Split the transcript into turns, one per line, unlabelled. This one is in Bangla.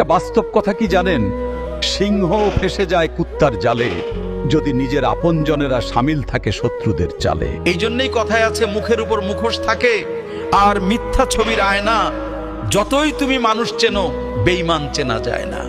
একটা বাস্তব কথা কি জানেন? সিংহ ফেসে যায় কুত্তার জালে যদি নিজের আপনজনেরা সামিল থাকে শত্রুদের চালে।
এই জন্যই কথায় আছে, মুখের উপর মুখোশ থাকে আর মিথ্যা ছবির আয়না। যতই তুমি মানুষ চেনো, বেঈমান চেনা যায় না।